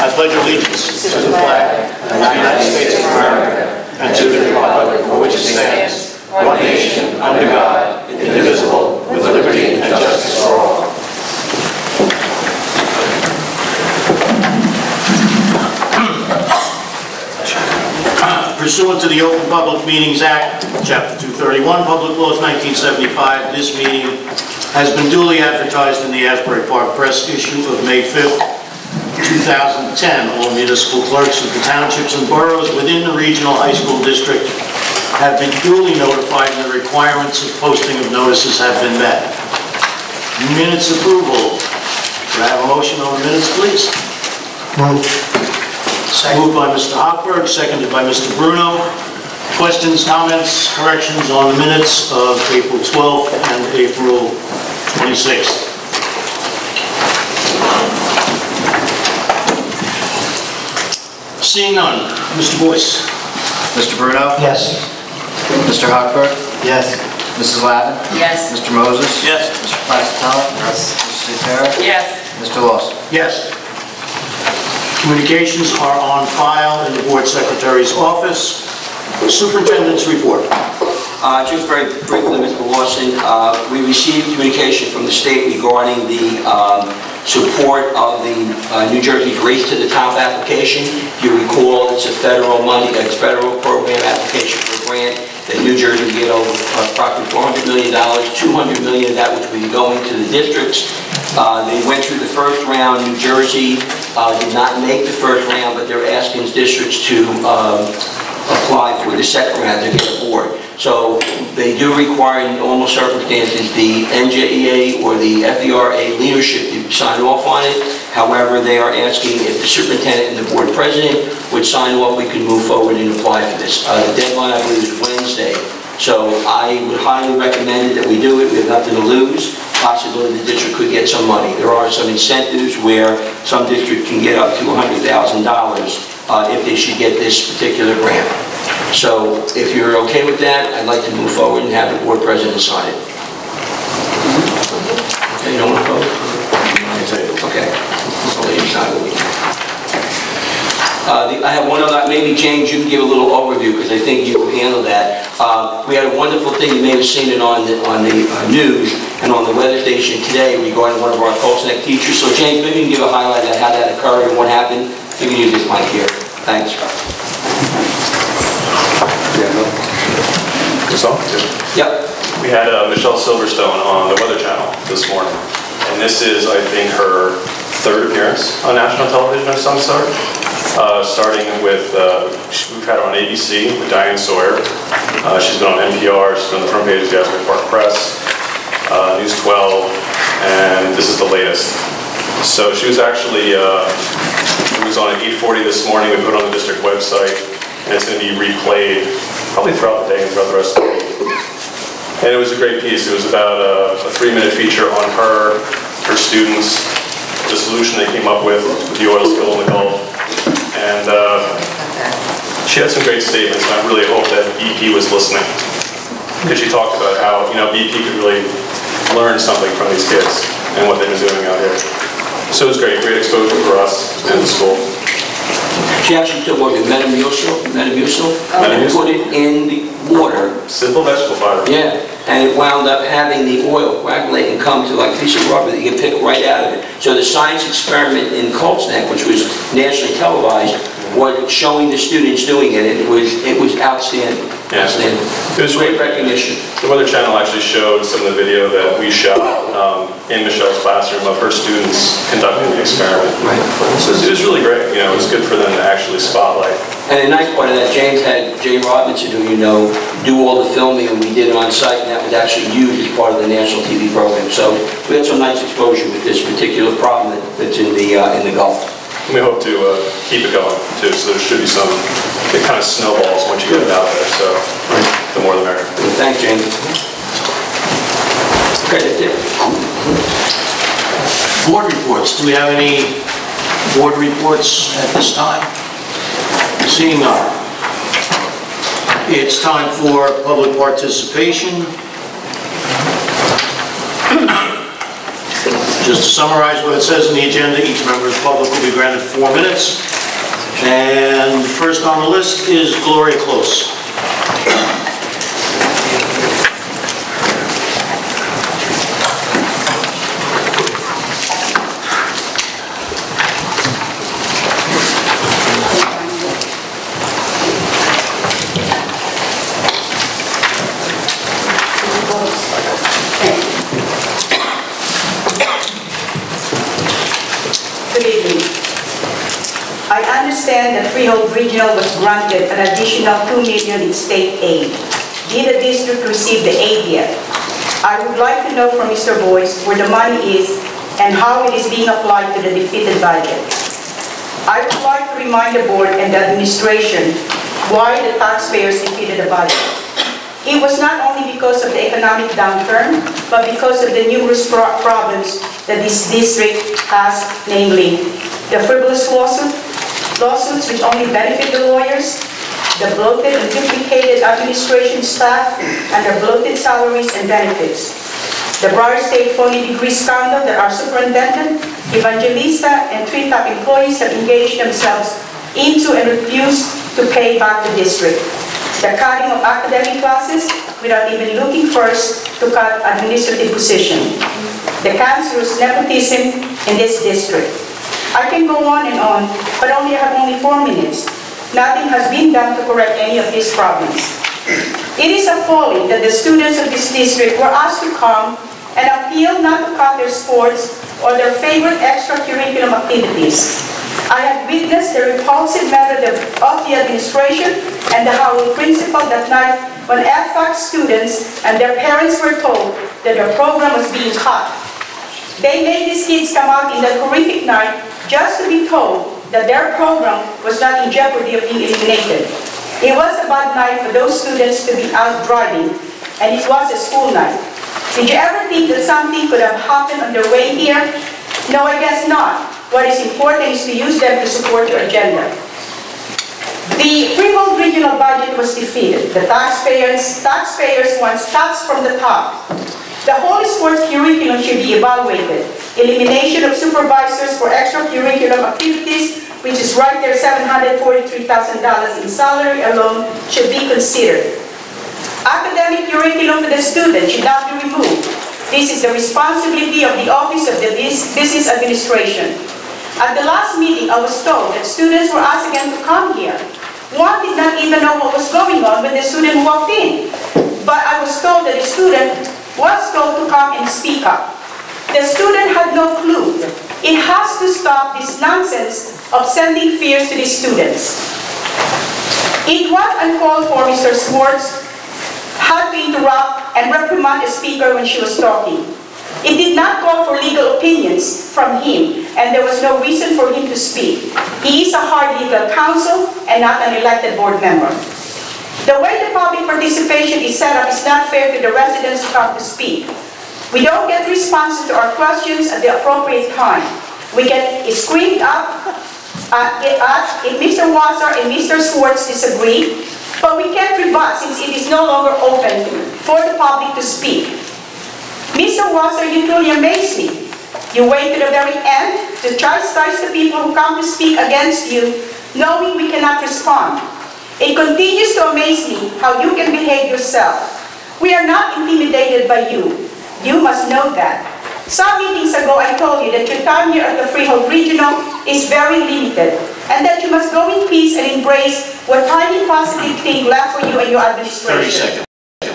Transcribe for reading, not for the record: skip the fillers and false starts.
I pledge allegiance to the flag of the United States of America and to the republic for which it stands, one nation, under God, indivisible, with liberty and justice for all. Pursuant to the Open Public Meetings Act, Chapter 231, Public Laws 1975, this meeting has been duly advertised in the Asbury Park Press issue of May 5th, 2010. All municipal clerks of the townships and boroughs within the regional high school district have been duly notified, and the requirements of posting of notices have been met. Minutes approval. Could I have a motion on the minutes, please? Moved by Mr. Hochberg, seconded by Mr. Bruno. Questions, comments, corrections on the minutes of April 12th and April 26th? Seeing none, Mr. Boyce. Mr. Bruno? Yes. Mr. Hochberg? Yes. Mrs. Lavin? Yes. Mr. Moses? Yes. Mr. Placatello? Yes. Mrs. Zutera? Yes. Mr. Lawson? Yes. Communications are on file in the Board Secretary's office. Superintendent's report. Just very briefly, Mr. Lawson, we received communication from the state regarding the support of the New Jersey's Race to the Top application. If you recall, it's a federal money, it's federal program application for a grant that New Jersey will get over approximately $400 million, $200 million of that which will be going to the districts. They went through the first round. New Jersey did not make the first round, but they're asking districts to apply for the second round to get aboard. So they do require, in normal circumstances, the NJEA or the FRHSD leadership to sign off on it. However, they are asking if the superintendent and the board president would sign off, we can move forward and apply for this. The deadline, I believe, is Wednesday. So I would highly recommend that we do it. We have nothing to lose. Possibly the district could get some money. There are some incentives where some districts can get up to $100,000 if they should get this particular grant. So if you're okay with that, I'd like to move forward and have the board president sign it. Okay, you don't want to vote? Okay. I'll let you sign it. I have one other, maybe James, you can give a little overview because I think you can handle that. We had a wonderful thing, you may have seen it on the news and on the weather station today regarding one of our Colts Neck teachers. So James, maybe you can give a highlight of how that occurred and what happened. You can use this mic here. Thanks. Yep. We had Michelle Silverstone on the Weather Channel this morning, and this is, I think, her third appearance on national television of some sort. Starting with, we've had her on ABC with Diane Sawyer. She's been on NPR, she's been on the front page of the Asbury Park Press, News 12, and this is the latest. So she was actually, it was on at 8:40 this morning. We put it on the district website, and it's going to be replayed probably throughout the day and throughout the rest of the week. And it was a great piece. It was about a 3-minute feature on her students, the solution they came up with the oil spill in the Gulf. And she had some great statements, and I really hope that BP was listening. Because she talked about how, BP could really learn something from these kids and what they've been doing out here. So it was great exposure for us and the school. She actually took what, Metamucil, and put it in the water. Simple vegetable fiber. Yeah, and it wound up having the oil coagulate and come to like a piece of rubber that you can pick right out of it. So the science experiment in Colts Neck, which was nationally televised, was showing the students doing it, and it was outstanding. Yeah. Outstanding. It was great recognition. The Weather Channel actually showed some of the video that we shot in Michelle's classroom of her students conducting the experiment. Right. So it was really great. It was good for them to actually spotlight. And a nice part of that, James had Jay Robinson, who do all the filming, and we did it on site, and that was actually used as part of the national TV program. So we had some nice exposure with this particular problem that's in the Gulf. We hope to keep it going too. So there should be some. It kind of snowballs once you get it out there. So the more the merrier. Thanks, James. Okay, that's it. Board reports. Do we have any board reports at this time? Seeing none. It's time for public participation. Just to summarize what it says in the agenda, each member of the public will be granted 4 minutes. And first on the list is Gloria Close. Good evening. I understand that Freehold Regional was granted an additional $2 million in state aid. Did the district receive the aid yet? I would like to know from Mr. Boyce where the money is and how it is being applied to the defeated budget. I would like to remind the board and the administration why the taxpayers defeated the budget. It was not only because of the economic downturn, but because of the numerous problems that this district has, namely the frivolous lawsuits which only benefit the lawyers, the bloated and duplicated administration staff, and the bloated salaries and benefits. The Broward State phony degree scandal that our superintendent, Evangelista, and 3 top employees have engaged themselves into and refused to pay back the district. The cutting of academic classes without even looking first to cut administrative position. The cancerous nepotism in this district. I can go on and on, but I have only 4 minutes. Nothing has been done to correct any of these problems. It is appalling that the students of this district were asked to come and appeal not to cut their sports or their favorite extracurricular activities. I have witnessed the repulsive method of the administration and the Howell principal that night when FRHSD students and their parents were told that their program was being cut. They made these kids come out in that horrific night just to be told that their program was not in jeopardy of being eliminated. It was a bad night for those students to be out driving, and it was a school night. Did you ever think that something could have happened on their way here? No, I guess not. What is important is to use them to support your agenda. The Freehold Regional budget was defeated. The taxpayers want tax from the top. The whole sports curriculum should be evaluated. Elimination of supervisors for extracurricular activities, which is right there $743,000 in salary alone, should be considered. Academic curriculum for the students should not be removed. This is the responsibility of the Office of the Business Administration. At the last meeting, I was told that students were asked again to come here. One did not even know what was going on when the student walked in. But I was told that the student was told to come and speak up. The student had no clue. It has to stop this nonsense of sending fears to the students. It was uncalled for. Mr. Swartz had to interrupt and reprimand a speaker when she was talking. It did not call for legal opinions from him, and there was no reason for him to speak. He is a hard legal counsel and not an elected board member. The way the public participation is set up is not fair to the residents who come to speak. We don't get responses to our questions at the appropriate time. We get screamed up if Mr. Wasser and Mr. Swartz disagree, but we can't rebut since it is no longer open for the public to speak. Mr. Wasser, you truly amaze me. You wait to the very end to chastise the people who come to speak against you, knowing we cannot respond. It continues to amaze me how you can behave yourself. We are not intimidated by you. You must know that. Some meetings ago, I told you that your time here at the Freehold Regional is very limited, and that you must go in peace and embrace what tiny positive thing left for you and your administration. 30 seconds.